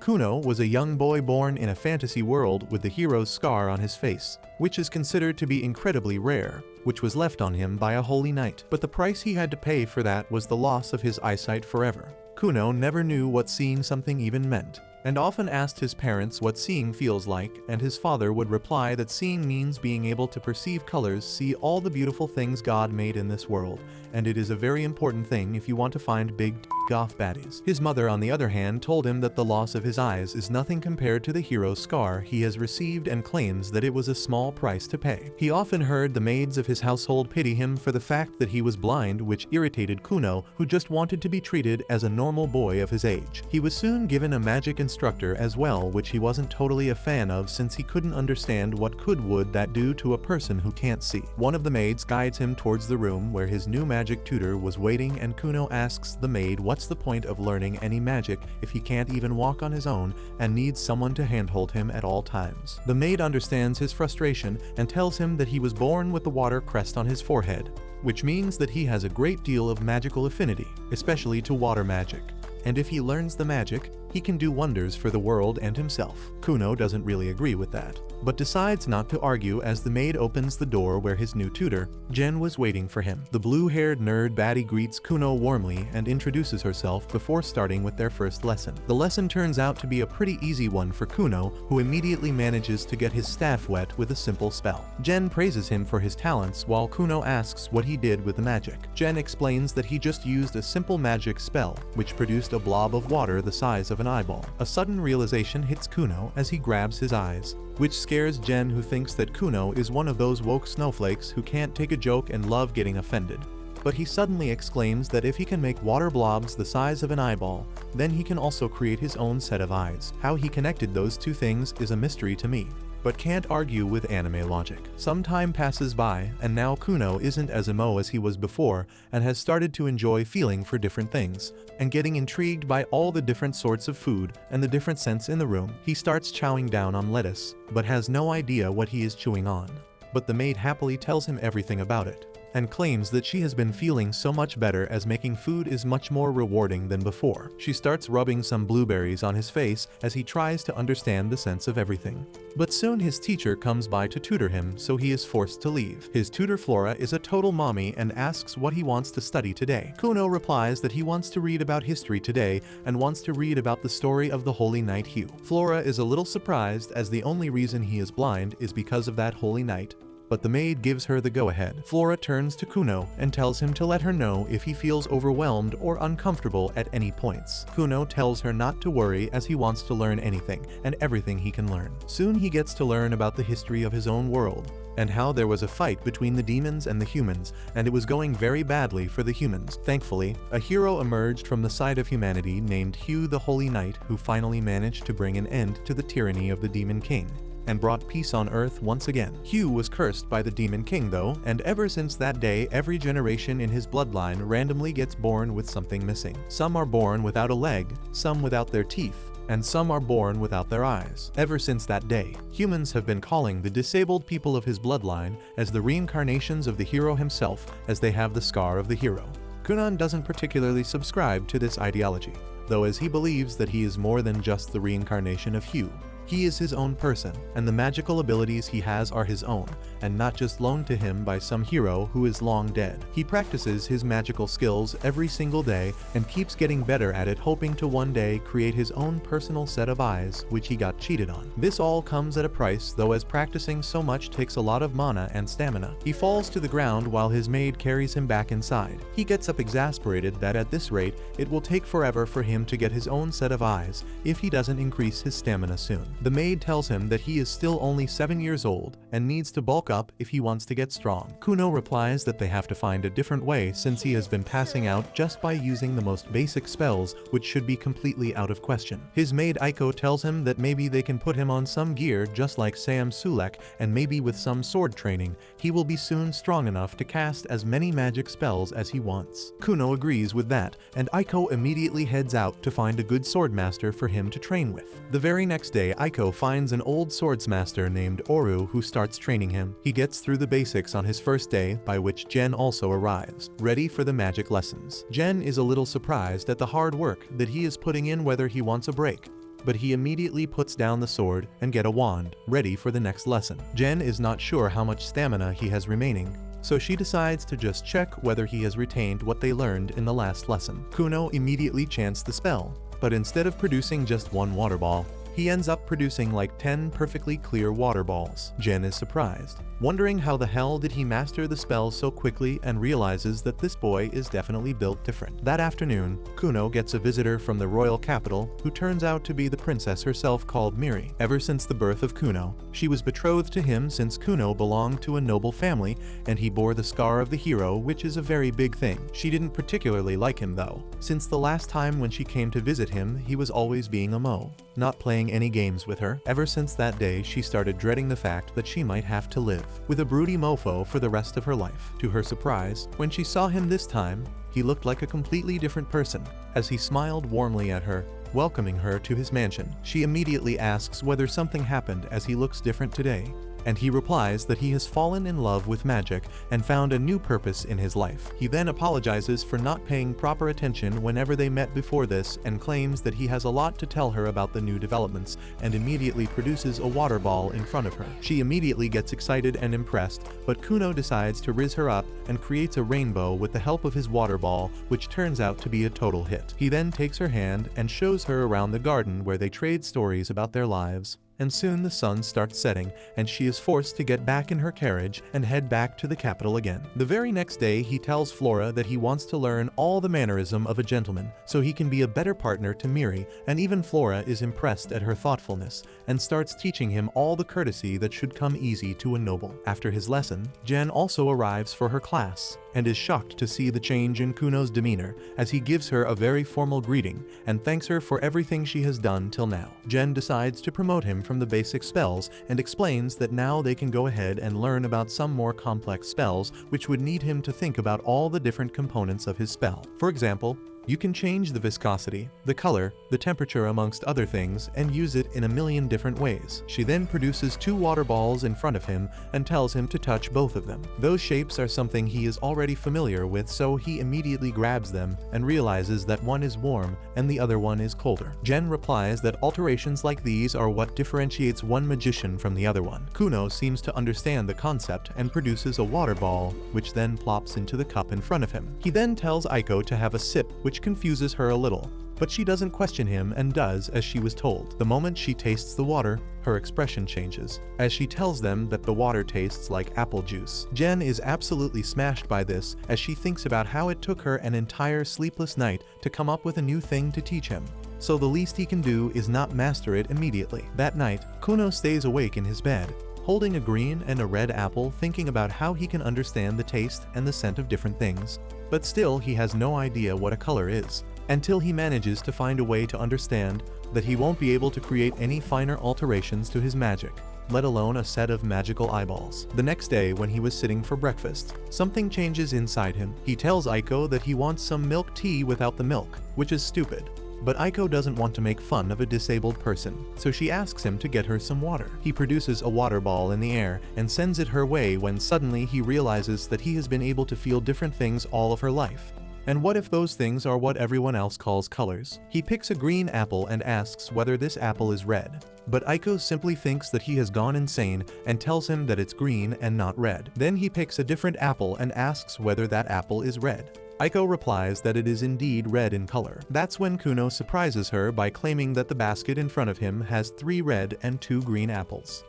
Kuno was a young boy born in a fantasy world with the hero's scar on his face, which is considered to be incredibly rare, which was left on him by a holy knight. But the price he had to pay for that was the loss of his eyesight forever. Kuno never knew what seeing something even meant, and often asked his parents what seeing feels like, and his father would reply that seeing means being able to perceive colors, see all the beautiful things God made in this world, and it is a very important thing if you want to find big off baddies. His mother, on the other hand, told him that the loss of his eyes is nothing compared to the hero's scar he has received, and claims that it was a small price to pay. He often heard the maids of his household pity him for the fact that he was blind, which irritated Kuno, who just wanted to be treated as a normal boy of his age. He was soon given a magic instructor as well, which he wasn't totally a fan of since he couldn't understand what would that do to a person who can't see. One of the maids guides him towards the room where his new magic tutor was waiting, and Kuno asks the maid what's the point of learning any magic if he can't even walk on his own and needs someone to handhold him at all times. The maid understands his frustration and tells him that he was born with the water crest on his forehead, which means that he has a great deal of magical affinity, especially to water magic. And if he learns the magic, he can do wonders for the world and himself. Kuno doesn't really agree with that, but decides not to argue as the maid opens the door where his new tutor, Jen, was waiting for him. The blue-haired nerd baddie greets Kuno warmly and introduces herself before starting with their first lesson. The lesson turns out to be a pretty easy one for Kuno, who immediately manages to get his staff wet with a simple spell. Jen praises him for his talents while Kuno asks what he did with the magic. Jen explains that he just used a simple magic spell, which produced a blob of water the size of an eyeball. A sudden realization hits Kuno as he grabs his eyes, which scares Jen, who thinks that Kuno is one of those woke snowflakes who can't take a joke and love getting offended. But he suddenly exclaims that if he can make water blobs the size of an eyeball, then he can also create his own set of eyes. How he connected those two things is a mystery to me, but can't argue with anime logic. Some time passes by, and now Kuno isn't as emo as he was before, and has started to enjoy feeling for different things, and getting intrigued by all the different sorts of food and the different scents in the room. He starts chowing down on lettuce, but has no idea what he is chewing on. But the maid happily tells him everything about it, and claims that she has been feeling so much better as making food is much more rewarding than before. She starts rubbing some blueberries on his face as he tries to understand the sense of everything. But soon his teacher comes by to tutor him, so he is forced to leave. His tutor Flora is a total mommy and asks what he wants to study today. Kuno replies that he wants to read about history today and wants to read about the story of the Holy Knight Hugh. Flora is a little surprised as the only reason he is blind is because of that Holy Knight, but the maid gives her the go-ahead. Flora turns to Kuno and tells him to let her know if he feels overwhelmed or uncomfortable at any points. Kuno tells her not to worry as he wants to learn anything and everything he can learn. Soon he gets to learn about the history of his own world, and how there was a fight between the demons and the humans, and it was going very badly for the humans. Thankfully, a hero emerged from the side of humanity named Hugh the Holy Knight, who finally managed to bring an end to the tyranny of the Demon King and brought peace on Earth once again. Hugh was cursed by the Demon King though, and ever since that day every generation in his bloodline randomly gets born with something missing. Some are born without a leg, some without their teeth, and some are born without their eyes. Ever since that day, humans have been calling the disabled people of his bloodline as the reincarnations of the hero himself, as they have the scar of the hero. Kuno doesn't particularly subscribe to this ideology, though, as he believes that he is more than just the reincarnation of Hugh. He is his own person, and the magical abilities he has are his own, and not just loaned to him by some hero who is long dead. He practices his magical skills every single day and keeps getting better at it, hoping to one day create his own personal set of eyes, which he got cheated on. This all comes at a price though, as practicing so much takes a lot of mana and stamina. He falls to the ground while his maid carries him back inside. He gets up exasperated that at this rate, it will take forever for him to get his own set of eyes if he doesn't increase his stamina soon. The maid tells him that he is still only 7 years old and needs to bulk up if he wants to get strong. Kuno replies that they have to find a different way since he has been passing out just by using the most basic spells, which should be completely out of question. His maid Aiko tells him that maybe they can put him on some gear just like Sam Sulek, and maybe with some sword training, he will be soon strong enough to cast as many magic spells as he wants. Kuno agrees with that, and Aiko immediately heads out to find a good swordmaster for him to train with. The very next day, Aiko finds an old swordsmaster named Oru who starts training him. He gets through the basics on his first day, by which Jen also arrives, ready for the magic lessons. Jen is a little surprised at the hard work that he is putting in, whether he wants a break, but he immediately puts down the sword and get a wand, ready for the next lesson. Jen is not sure how much stamina he has remaining, so she decides to just check whether he has retained what they learned in the last lesson. Kuno immediately chants the spell, but instead of producing just one water ball, he ends up producing like 10 perfectly clear water balls. Jen is surprised, wondering how the hell did he master the spell so quickly, and realizes that this boy is definitely built different. That afternoon, Kuno gets a visitor from the royal capital who turns out to be the princess herself called Miri. Ever since the birth of Kuno, she was betrothed to him since Kuno belonged to a noble family and he bore the scar of the hero, which is a very big thing. She didn't particularly like him though, since the last time when she came to visit him, he was always being a mo, not playing any games with her. Ever since that day, she started dreading the fact that she might have to live with a broody mofo for the rest of her life. To her surprise, when she saw him this time, he looked like a completely different person, as he smiled warmly at her, welcoming her to his mansion. She immediately asks whether something happened as he looks different today, and he replies that he has fallen in love with magic and found a new purpose in his life. He then apologizes for not paying proper attention whenever they met before this and claims that he has a lot to tell her about the new developments, and immediately produces a water ball in front of her. She immediately gets excited and impressed, but Kuno decides to riz her up and creates a rainbow with the help of his water ball, which turns out to be a total hit. He then takes her hand and shows her around the garden where they trade stories about their lives. And soon the sun starts setting, and she is forced to get back in her carriage and head back to the capital again. The very next day, he tells Flora that he wants to learn all the mannerism of a gentleman so he can be a better partner to Miri, and even Flora is impressed at her thoughtfulness and starts teaching him all the courtesy that should come easy to a noble. After his lesson, Jen also arrives for her class and is shocked to see the change in Kuno's demeanor as he gives her a very formal greeting and thanks her for everything she has done till now. Jen decides to promote him from the basic spells and explains that now they can go ahead and learn about some more complex spells which would need him to think about all the different components of his spell. For example, you can change the viscosity, the color, the temperature amongst other things, and use it in a million different ways. She then produces 2 water balls in front of him and tells him to touch both of them. Those shapes are something he is already familiar with, so he immediately grabs them and realizes that one is warm and the other one is colder. Jen replies that alterations like these are what differentiates one magician from the other one. Kuno seems to understand the concept and produces a water ball, which then plops into the cup in front of him. He then tells Aiko to have a sip, which confuses her a little, but she doesn't question him and does as she was told. The moment she tastes the water, her expression changes, as she tells them that the water tastes like apple juice. Jen is absolutely smashed by this as she thinks about how it took her an entire sleepless night to come up with a new thing to teach him. So the least he can do is not master it immediately. That night, Kuno stays awake in his bed, holding a green and a red apple, thinking about how he can understand the taste and the scent of different things. But still, he has no idea what a color is, until he manages to find a way to understand that he won't be able to create any finer alterations to his magic, let alone a set of magical eyeballs. The next day, when he was sitting for breakfast, something changes inside him. He tells Aiko that he wants some milk tea without the milk, which is stupid. But Aiko doesn't want to make fun of a disabled person, so she asks him to get her some water. He produces a water ball in the air and sends it her way when suddenly he realizes that he has been able to feel different things all of her life. And what if those things are what everyone else calls colors? He picks a green apple and asks whether this apple is red. But Aiko simply thinks that he has gone insane and tells him that it's green and not red. Then he picks a different apple and asks whether that apple is red. Aiko replies that it is indeed red in color. That's when Kuno surprises her by claiming that the basket in front of him has 3 red and 2 green apples.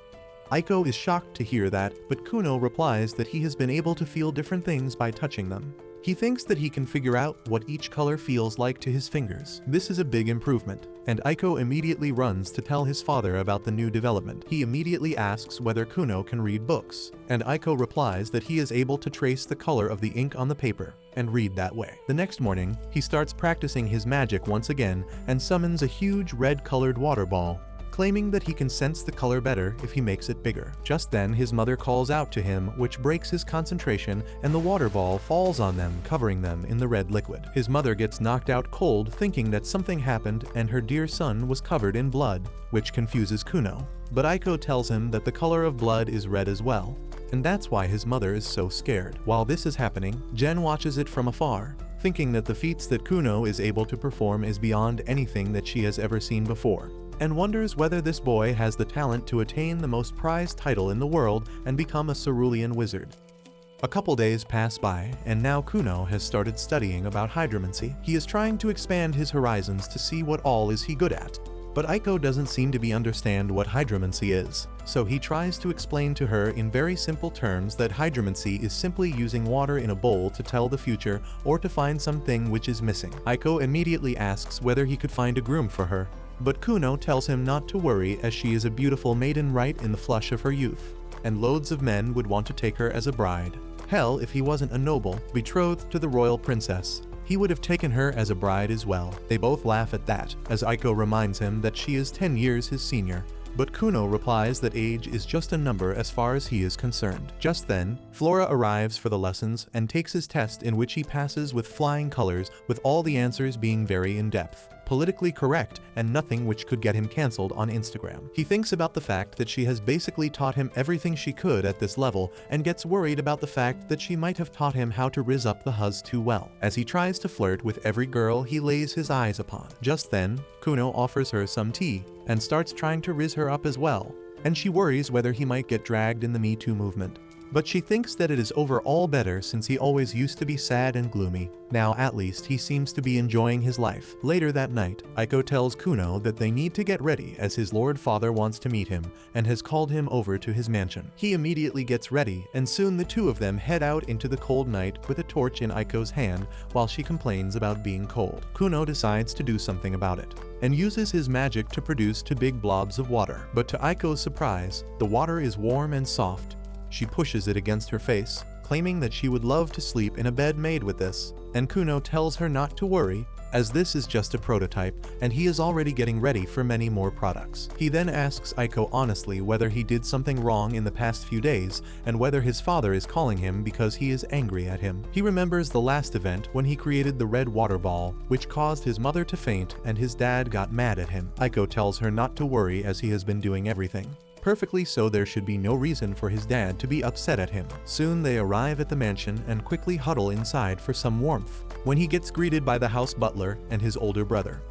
Aiko is shocked to hear that, but Kuno replies that he has been able to feel different things by touching them. He thinks that he can figure out what each color feels like to his fingers. This is a big improvement, and Aiko immediately runs to tell his father about the new development. He immediately asks whether Kuno can read books, and Aiko replies that he is able to trace the color of the ink on the paper and read that way. The next morning, he starts practicing his magic once again and summons a huge red-colored water ball, claiming that he can sense the color better if he makes it bigger. Just then, his mother calls out to him, which breaks his concentration, and the water ball falls on them, covering them in the red liquid. His mother gets knocked out cold, thinking that something happened and her dear son was covered in blood, which confuses Kuno. But Aiko tells him that the color of blood is red as well, and that's why his mother is so scared. While this is happening, Jen watches it from afar, thinking that the feats that Kuno is able to perform is beyond anything that she has ever seen before. and wonders whether this boy has the talent to attain the most prized title in the world and become a cerulean wizard. A couple days pass by, and now Kuno has started studying about hydromancy. He is trying to expand his horizons to see what all is he good at. But Aiko doesn't seem to understand what hydromancy is, so he tries to explain to her in very simple terms that hydromancy is simply using water in a bowl to tell the future or to find something which is missing. Aiko immediately asks whether he could find a groom for her, but Kuno tells him not to worry as she is a beautiful maiden right in the flush of her youth, and loads of men would want to take her as a bride. Hell, if he wasn't a noble, betrothed to the royal princess, he would have taken her as a bride as well. They both laugh at that, as Aiko reminds him that she is 10 years his senior. But Kuno replies that age is just a number as far as he is concerned. Just then, Flora arrives for the lessons and takes his test, in which he passes with flying colors, with all the answers being very in-depth, politically correct, and nothing which could get him cancelled on Instagram. He thinks about the fact that she has basically taught him everything she could at this level and gets worried about the fact that she might have taught him how to rizz up the huzz too well, as he tries to flirt with every girl he lays his eyes upon. Just then, Kuno offers her some tea and starts trying to rizz her up as well, and she worries whether he might get dragged in the Me Too movement. But she thinks that it is overall better since he always used to be sad and gloomy. Now at least he seems to be enjoying his life. Later that night, Aiko tells Kuno that they need to get ready as his lord father wants to meet him and has called him over to his mansion. He immediately gets ready, and soon the two of them head out into the cold night with a torch in Aiko's hand while she complains about being cold. Kuno decides to do something about it and uses his magic to produce two big blobs of water. But to Aiko's surprise, the water is warm and soft. She pushes it against her face, claiming that she would love to sleep in a bed made with this, and Kuno tells her not to worry, as this is just a prototype and he is already getting ready for many more products. He then asks Aiko honestly whether he did something wrong in the past few days and whether his father is calling him because he is angry at him. He remembers the last event when he created the red water ball, which caused his mother to faint and his dad got mad at him. Aiko tells her not to worry as he has been doing everything perfectly, so there should be no reason for his dad to be upset at him. Soon they arrive at the mansion and quickly huddle inside for some warmth, when he gets greeted by the house butler and his older brother.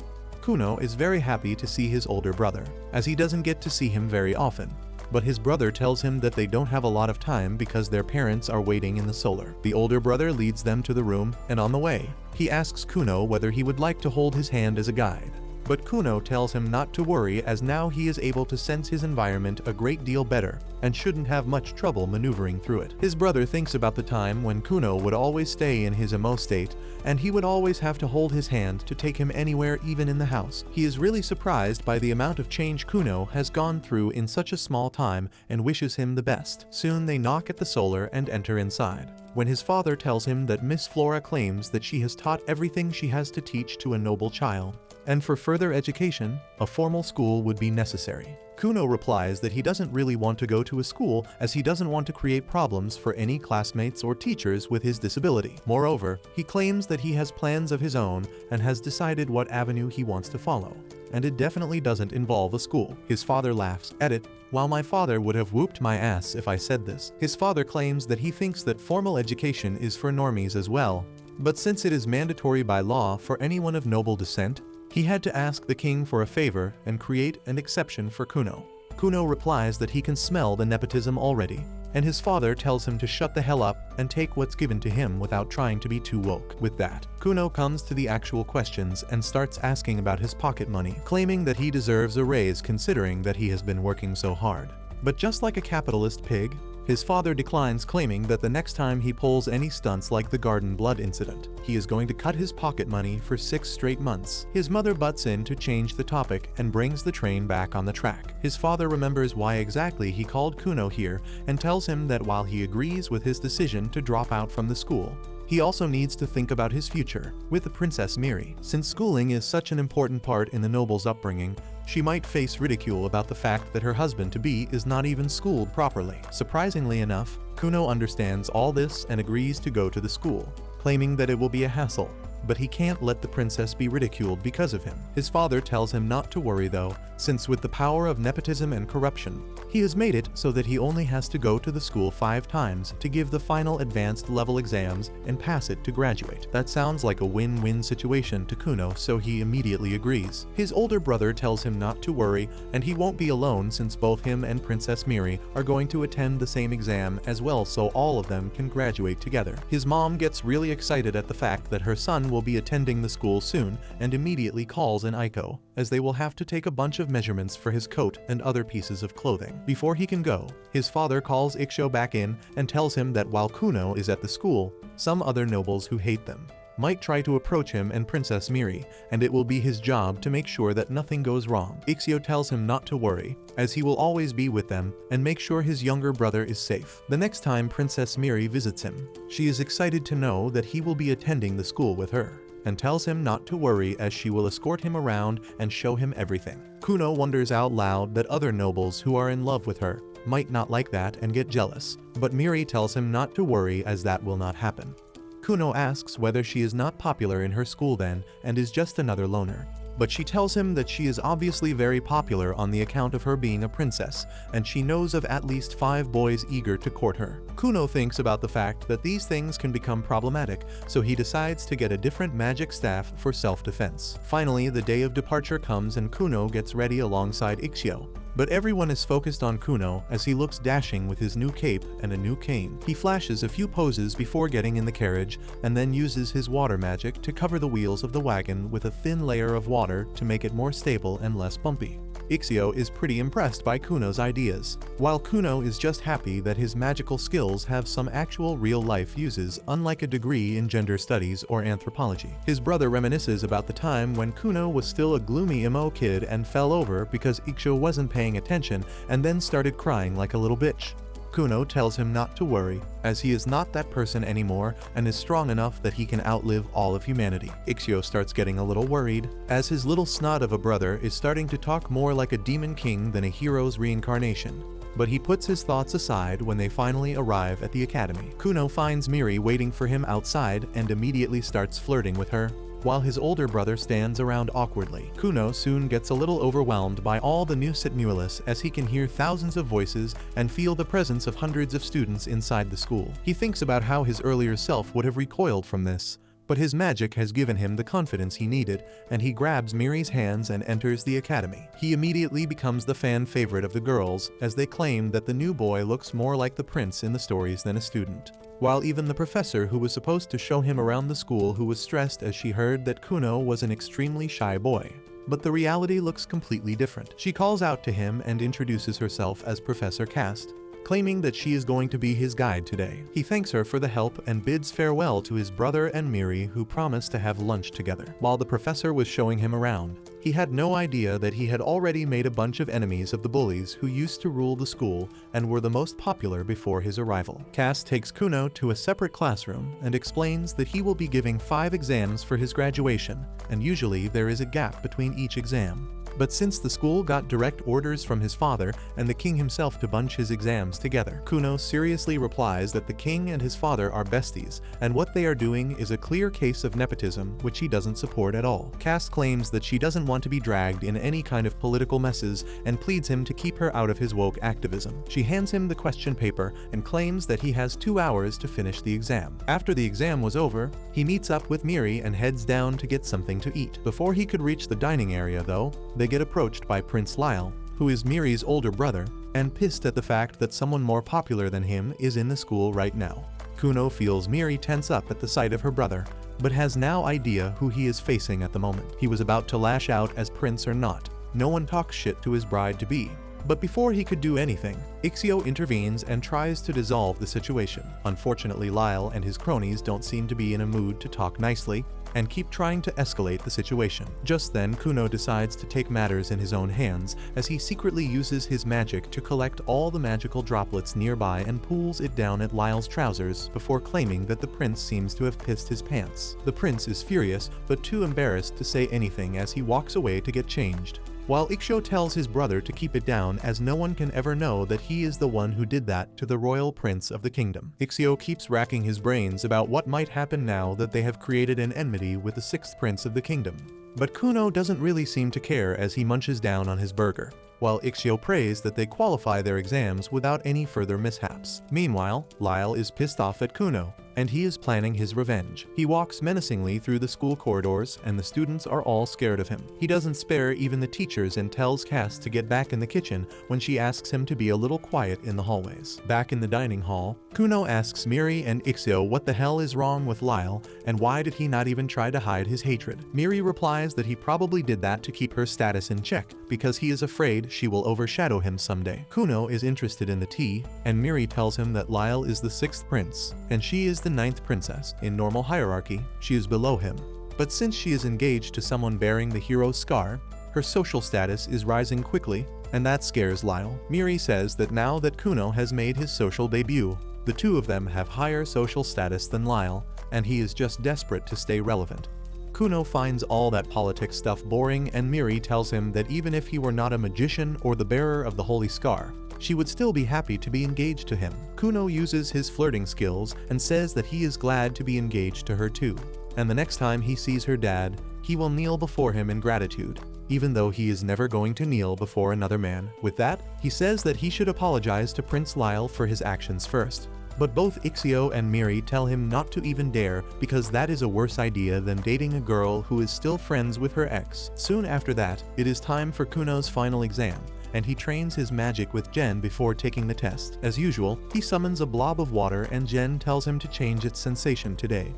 Kuno is very happy to see his older brother, as he doesn't get to see him very often. But his brother tells him that they don't have a lot of time because their parents are waiting in the solar. The older brother leads them to the room, and on the way, he asks Kuno whether he would like to hold his hand as a guide. But Kuno tells him not to worry, as now he is able to sense his environment a great deal better and shouldn't have much trouble maneuvering through it. His brother thinks about the time when Kuno would always stay in his emo state and he would always have to hold his hand to take him anywhere, even in the house. He is really surprised by the amount of change Kuno has gone through in such a small time and wishes him the best. Soon they knock at the solar and enter inside, when his father tells him that Miss Flora claims that she has taught everything she has to teach to a noble child, and for further education, a formal school would be necessary. Kuno replies that he doesn't really want to go to a school as he doesn't want to create problems for any classmates or teachers with his disability. Moreover, he claims that he has plans of his own and has decided what avenue he wants to follow, and it definitely doesn't involve a school. His father laughs at it. While my father would have whooped my ass if I said this, his father claims that he thinks that formal education is for normies as well, but since it is mandatory by law for anyone of noble descent, he had to ask the king for a favor and create an exception for Kuno. Kuno replies that he can smell the nepotism already, and his father tells him to shut the hell up and take what's given to him without trying to be too woke. With that, Kuno comes to the actual questions and starts asking about his pocket money, claiming that he deserves a raise considering that he has been working so hard. But just like a capitalist pig, his father declines, claiming that the next time he pulls any stunts like the garden blood incident, he is going to cut his pocket money for 6 straight months. His mother butts in to change the topic and brings the train back on the track. His father remembers why exactly he called Kuno here and tells him that while he agrees with his decision to drop out from the school, he also needs to think about his future with the Princess Miri. Since schooling is such an important part in the noble's upbringing, she might face ridicule about the fact that her husband-to-be is not even schooled properly. Surprisingly enough, Kuno understands all this and agrees to go to the school, claiming that it will be a hassle, but he can't let the princess be ridiculed because of him. His father tells him not to worry though, since with the power of nepotism and corruption, he has made it so that he only has to go to the school 5 times to give the final advanced level exams and pass it to graduate. That sounds like a win-win situation to Kuno, so he immediately agrees. His older brother tells him not to worry, and he won't be alone since both him and Princess Miri are going to attend the same exam as well, so all of them can graduate together. His mom gets really excited at the fact that her son will be attending the school soon and immediately calls an Aiko, as they will have to take a bunch of measurements for his coat and other pieces of clothing. Before he can go, his father calls Ikshyo back in and tells him that while Kuno is at the school, some other nobles who hate them might try to approach him and Princess Miri, and it will be his job to make sure that nothing goes wrong. Ikshyo tells him not to worry, as he will always be with them and make sure his younger brother is safe. The next time Princess Miri visits him, she is excited to know that he will be attending the school with her, and tells him not to worry as she will escort him around and show him everything. Kuno wonders out loud that other nobles who are in love with her might not like that and get jealous, but Miri tells him not to worry as that will not happen. Kuno asks whether she is not popular in her school then and is just another loner, but she tells him that she is obviously very popular on the account of her being a princess, and she knows of at least 5 boys eager to court her. Kuno thinks about the fact that these things can become problematic, so he decides to get a different magic staff for self-defense. Finally, the day of departure comes and Kuno gets ready alongside Ikshyo. But everyone is focused on Kuno as he looks dashing with his new cape and a new cane. He flashes a few poses before getting in the carriage and then uses his water magic to cover the wheels of the wagon with a thin layer of water to make it more stable and less bumpy. Ikshyo is pretty impressed by Kuno's ideas, while Kuno is just happy that his magical skills have some actual real-life uses, unlike a degree in gender studies or anthropology. His brother reminisces about the time when Kuno was still a gloomy emo kid and fell over because Ikshyo wasn't paying attention and then started crying like a little bitch. Kuno tells him not to worry, as he is not that person anymore and is strong enough that he can outlive all of humanity. Ikshyo starts getting a little worried, as his little snot of a brother is starting to talk more like a demon king than a hero's reincarnation. But he puts his thoughts aside when they finally arrive at the academy. Kuno finds Miri waiting for him outside and immediately starts flirting with her, while his older brother stands around awkwardly. Kuno soon gets a little overwhelmed by all the new stimulus as he can hear thousands of voices and feel the presence of hundreds of students inside the school. He thinks about how his earlier self would have recoiled from this, but his magic has given him the confidence he needed, and he grabs Miri's hands and enters the academy. He immediately becomes the fan favorite of the girls, as they claim that the new boy looks more like the prince in the stories than a student. While even the professor who was supposed to show him around the school who was stressed as she heard that Kuno was an extremely shy boy. But the reality looks completely different. She calls out to him and introduces herself as Professor Cast, claiming that she is going to be his guide today. He thanks her for the help and bids farewell to his brother and Miri, who promised to have lunch together. While the professor was showing him around, he had no idea that he had already made a bunch of enemies of the bullies who used to rule the school and were the most popular before his arrival. Cass takes Kuno to a separate classroom and explains that he will be giving 5 exams for his graduation, and usually there is a gap between each exam. But since the school got direct orders from his father and the king himself to bunch his exams together, Kuno seriously replies that the king and his father are besties, and what they are doing is a clear case of nepotism, which he doesn't support at all. Cass claims that she doesn't want to be dragged in any kind of political messes and pleads him to keep her out of his woke activism. She hands him the question paper and claims that he has 2 hours to finish the exam. After the exam was over, he meets up with Miri and heads down to get something to eat. Before he could reach the dining area though, they get approached by Prince Lyle, who is Miri's older brother, and pissed at the fact that someone more popular than him is in the school right now. Kuno feels Miri tense up at the sight of her brother, but has no idea who he is facing at the moment. He was about to lash out as prince or not. No one talks shit to his bride-to-be. But before he could do anything, Ikshyo intervenes and tries to dissolve the situation. Unfortunately, Lyle and his cronies don't seem to be in a mood to talk nicely, and keep trying to escalate the situation. Just then, Kuno decides to take matters in his own hands as he secretly uses his magic to collect all the magical droplets nearby and pulls it down at Lyle's trousers before claiming that the prince seems to have pissed his pants. The prince is furious, but too embarrassed to say anything as he walks away to get changed. while Ixio tells his brother to keep it down as no one can ever know that he is the one who did that to the royal prince of the kingdom. Ixio keeps racking his brains about what might happen now that they have created an enmity with the sixth prince of the kingdom. But Kuno doesn't really seem to care as he munches down on his burger, while Ixio prays that they qualify their exams without any further mishaps. Meanwhile, Lyle is pissed off at Kuno, and he is planning his revenge. He walks menacingly through the school corridors, and the students are all scared of him. He doesn't spare even the teachers and tells Cass to get back in the kitchen when she asks him to be a little quiet in the hallways. Back in the dining hall, Kuno asks Miri and Ixio what the hell is wrong with Lyle, and why did he not even try to hide his hatred. Miri replies that he probably did that to keep her status in check, because he is afraid she will overshadow him someday. Kuno is interested in the tea, and Miri tells him that Lyle is the sixth prince, and she is the ninth princess. In normal hierarchy, she is below him. But since she is engaged to someone bearing the hero's scar, her social status is rising quickly, and that scares Lyle. Miri says that now that Kuno has made his social debut, the two of them have higher social status than Lyle, and he is just desperate to stay relevant. Kuno finds all that politics stuff boring, and Miri tells him that even if he were not a magician or the bearer of the holy scar, she would still be happy to be engaged to him. Kuno uses his flirting skills and says that he is glad to be engaged to her too, and the next time he sees her dad, he will kneel before him in gratitude, even though he is never going to kneel before another man. With that, he says that he should apologize to Prince Lyle for his actions first. But both Ixio and Miri tell him not to even dare, because that is a worse idea than dating a girl who is still friends with her ex. Soon after that, it is time for Kuno's final exam, and he trains his magic with Jen before taking the test. As usual, he summons a blob of water and Jen tells him to change its sensation today.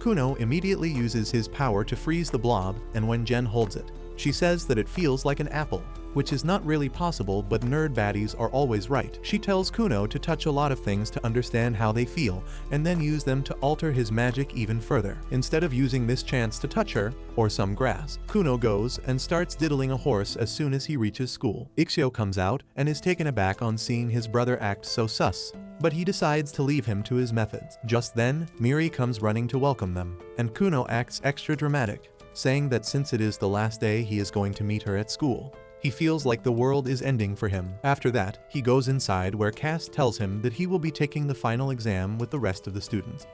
Kuno immediately uses his power to freeze the blob, and when Jen holds it, she says that it feels like an apple, which is not really possible, but nerd baddies are always right. She tells Kuno to touch a lot of things to understand how they feel, and then use them to alter his magic even further. Instead of using this chance to touch her, or some grass, Kuno goes and starts diddling a horse as soon as he reaches school. Ixio comes out and is taken aback on seeing his brother act so sus, but he decides to leave him to his methods. Just then, Miri comes running to welcome them, and Kuno acts extra dramatic, saying that since it is the last day he is going to meet her at school, he feels like the world is ending for him. After that, he goes inside where Cass tells him that he will be taking the final exam with the rest of the students.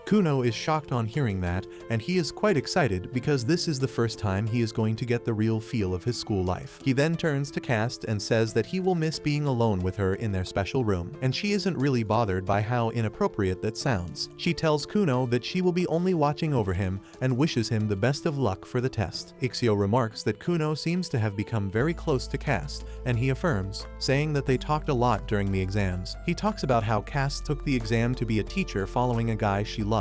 Kuno is shocked on hearing that, and he is quite excited because this is the first time he is going to get the real feel of his school life. He then turns to Cass and says that he will miss being alone with her in their special room, and she isn't really bothered by how inappropriate that sounds. She tells Kuno that she will be only watching over him and wishes him the best of luck for the test. Ixio remarks that Kuno seems to have become very close to Cass, and he affirms, saying that they talked a lot during the exams. He talks about how Cass took the exam to be a teacher following a guy she loved.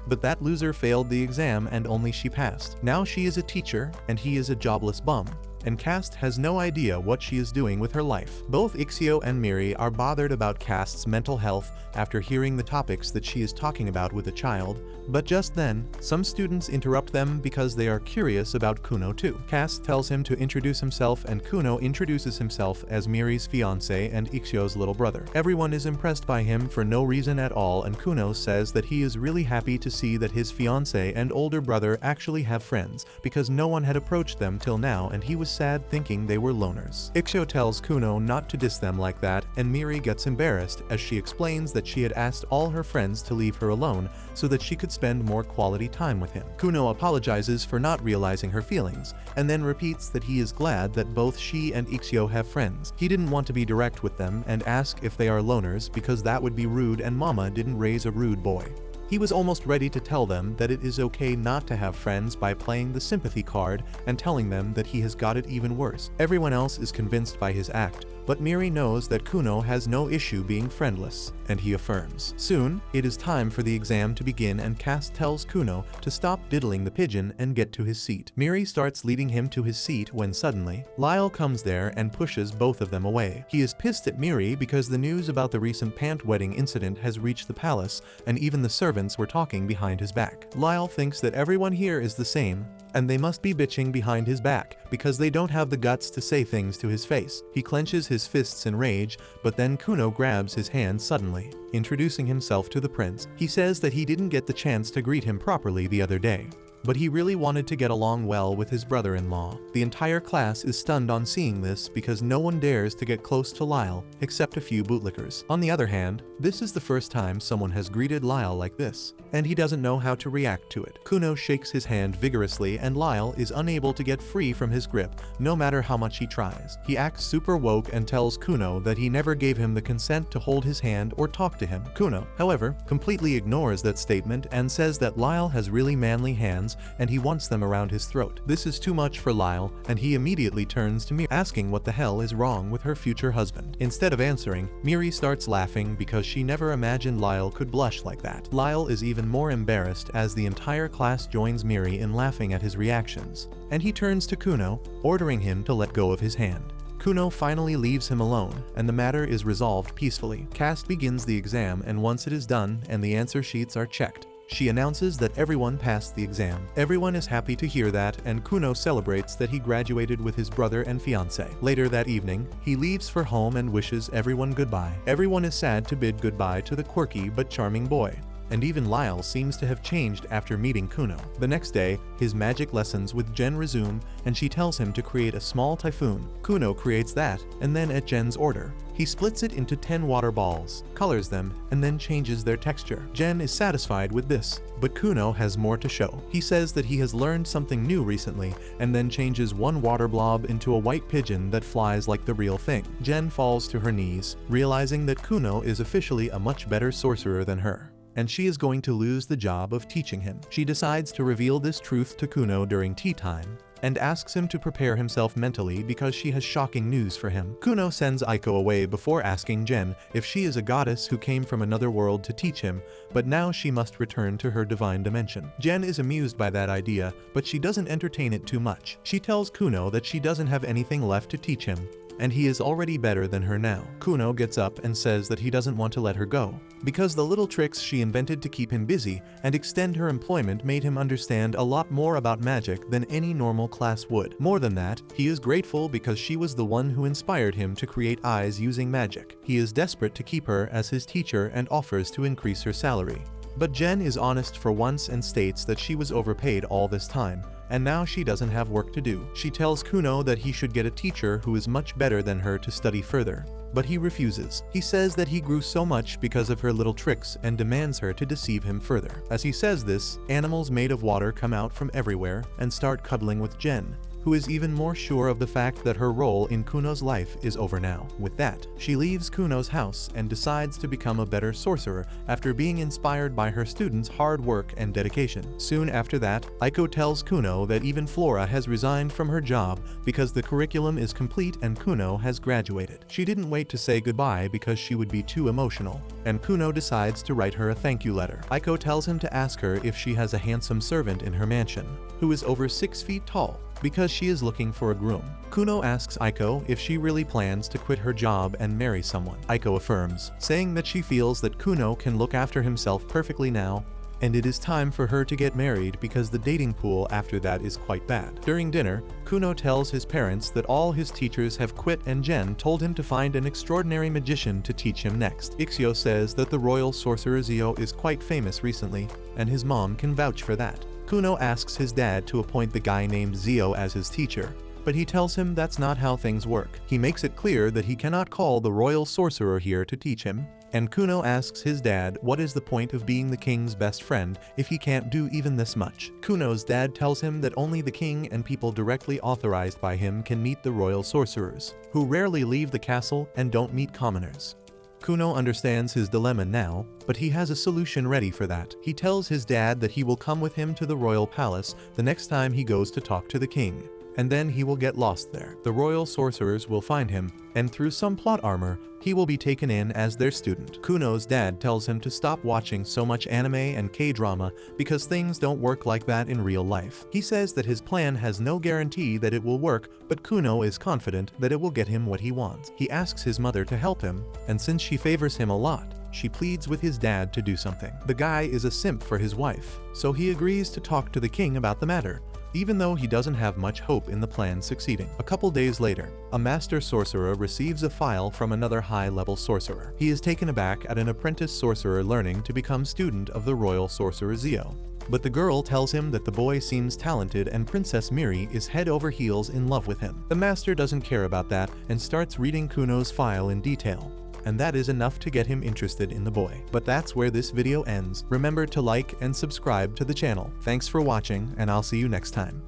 But that loser failed the exam and only she passed. Now she is a teacher and he is a jobless bum, and Cass has no idea what she is doing with her life. Both Ixio and Miri are bothered about Cass's mental health after hearing the topics that she is talking about with a child, but just then, some students interrupt them because they are curious about Kuno too. Cass tells him to introduce himself, and Kuno introduces himself as Miri's fiancé and Ixio's little brother. Everyone is impressed by him for no reason at all, and Kuno says that he is really happy to see that his fiancé and older brother actually have friends, because no one had approached them till now and he was sad thinking they were loners. Ixio tells Kuno not to diss them like that, and Miri gets embarrassed as she explains that she had asked all her friends to leave her alone so that she could spend more quality time with him. Kuno apologizes for not realizing her feelings, and then repeats that he is glad that both she and Ixio have friends. He didn't want to be direct with them and ask if they are loners because that would be rude, and Mama didn't raise a rude boy. He was almost ready to tell them that it is okay not to have friends by playing the sympathy card and telling them that he has got it even worse. Everyone else is convinced by his act, but Miri knows that Kuno has no issue being friendless, and he affirms. Soon, it is time for the exam to begin, and Cass tells Kuno to stop diddling the pigeon and get to his seat. Miri starts leading him to his seat when suddenly, Lyle comes there and pushes both of them away. He is pissed at Miri because the news about the recent pant wedding incident has reached the palace, and even the servants were talking behind his back. Lyle thinks that everyone here is the same, and they must be bitching behind his back because they don't have the guts to say things to his face. He clenches his fists in rage, but then Kuno grabs his hand suddenly, introducing himself to the prince. He says that he didn't get the chance to greet him properly the other day. but he really wanted to get along well with his brother-in-law. The entire class is stunned on seeing this because no one dares to get close to Lyle, except a few bootlickers. On the other hand, this is the first time someone has greeted Lyle like this, and he doesn't know how to react to it. Kuno shakes his hand vigorously and Lyle is unable to get free from his grip, no matter how much he tries. He acts super woke and tells Kuno that he never gave him the consent to hold his hand or talk to him. Kuno, however, completely ignores that statement and says that Lyle has really manly hands and he wants them around his throat. This is too much for Lyle, and he immediately turns to Miri, asking what the hell is wrong with her future husband. Instead of answering, Miri starts laughing because she never imagined Lyle could blush like that. Lyle is even more embarrassed as the entire class joins Miri in laughing at his reactions, and he turns to Kuno, ordering him to let go of his hand. Kuno finally leaves him alone, and the matter is resolved peacefully. Cast begins the exam, and once it is done and the answer sheets are checked, she announces that everyone passed the exam. Everyone is happy to hear that, and Kuno celebrates that he graduated with his brother and fiancé. Later that evening, he leaves for home and wishes everyone goodbye. Everyone is sad to bid goodbye to the quirky but charming boy, and even Lyle seems to have changed after meeting Kuno. The next day, his magic lessons with Jen resume, and she tells him to create a small typhoon. Kuno creates that, and then at Jen's order, he splits it into 10 water balls, colors them, and then changes their texture. Jen is satisfied with this, but Kuno has more to show. He says that he has learned something new recently, and then changes one water blob into a white pigeon that flies like the real thing. Jen falls to her knees, realizing that Kuno is officially a much better sorcerer than her, and she is going to lose the job of teaching him. She decides to reveal this truth to Kuno during tea time, and asks him to prepare himself mentally because she has shocking news for him. Kuno sends Aiko away before asking Jen if she is a goddess who came from another world to teach him, but now she must return to her divine dimension. Jen is amused by that idea, but she doesn't entertain it too much. She tells Kuno that she doesn't have anything left to teach him, and he is already better than her now. Kuno gets up and says that he doesn't want to let her go, because the little tricks she invented to keep him busy and extend her employment made him understand a lot more about magic than any normal class would. More than that, he is grateful because she was the one who inspired him to create eyes using magic. He is desperate to keep her as his teacher and offers to increase her salary. But Jen is honest for once and states that she was overpaid all this time, and now she doesn't have work to do. She tells Kuno that he should get a teacher who is much better than her to study further, but he refuses. He says that he grew so much because of her little tricks and demands her to deceive him further. As he says this, animals made of water come out from everywhere and start cuddling with Jen, who is even more sure of the fact that her role in Kuno's life is over now. With that, she leaves Kuno's house and decides to become a better sorcerer after being inspired by her students' hard work and dedication. Soon after that, Aiko tells Kuno that even Flora has resigned from her job because the curriculum is complete and Kuno has graduated. She didn't wait to say goodbye because she would be too emotional, and Kuno decides to write her a thank you letter. Aiko tells him to ask her if she has a handsome servant in her mansion, who is over 6 feet tall, because she is looking for a groom. Kuno asks Aiko if she really plans to quit her job and marry someone. Aiko affirms, saying that she feels that Kuno can look after himself perfectly now, and it is time for her to get married because the dating pool after that is quite bad. During dinner, Kuno tells his parents that all his teachers have quit and Jen told him to find an extraordinary magician to teach him next. Ixio says that the royal sorcerer Zio is quite famous recently, and his mom can vouch for that. Kuno asks his dad to appoint the guy named Zio as his teacher, but he tells him that's not how things work. He makes it clear that he cannot call the royal sorcerer here to teach him, and Kuno asks his dad what is the point of being the king's best friend if he can't do even this much. Kuno's dad tells him that only the king and people directly authorized by him can meet the royal sorcerers, who rarely leave the castle and don't meet commoners. Kuno understands his dilemma now, but he has a solution ready for that. He tells his dad that he will come with him to the royal palace the next time he goes to talk to the king, and then he will get lost there. The royal sorcerers will find him, and through some plot armor, he will be taken in as their student. Kuno's dad tells him to stop watching so much anime and K-drama because things don't work like that in real life. He says that his plan has no guarantee that it will work, but Kuno is confident that it will get him what he wants. He asks his mother to help him, and since she favors him a lot, she pleads with his dad to do something. The guy is a simp for his wife, so he agrees to talk to the king about the matter, even though he doesn't have much hope in the plan succeeding. A couple days later, a master sorcerer receives a file from another high-level sorcerer. He is taken aback at an apprentice sorcerer learning to become student of the royal sorcerer Zio, But the girl tells him that the boy seems talented and Princess Miri is head over heels in love with him. The master doesn't care about that and starts reading Kuno's file in detail. And that is enough to get him interested in the boy. But that's where this video ends. Remember to like and subscribe to the channel. Thanks for watching, and I'll see you next time.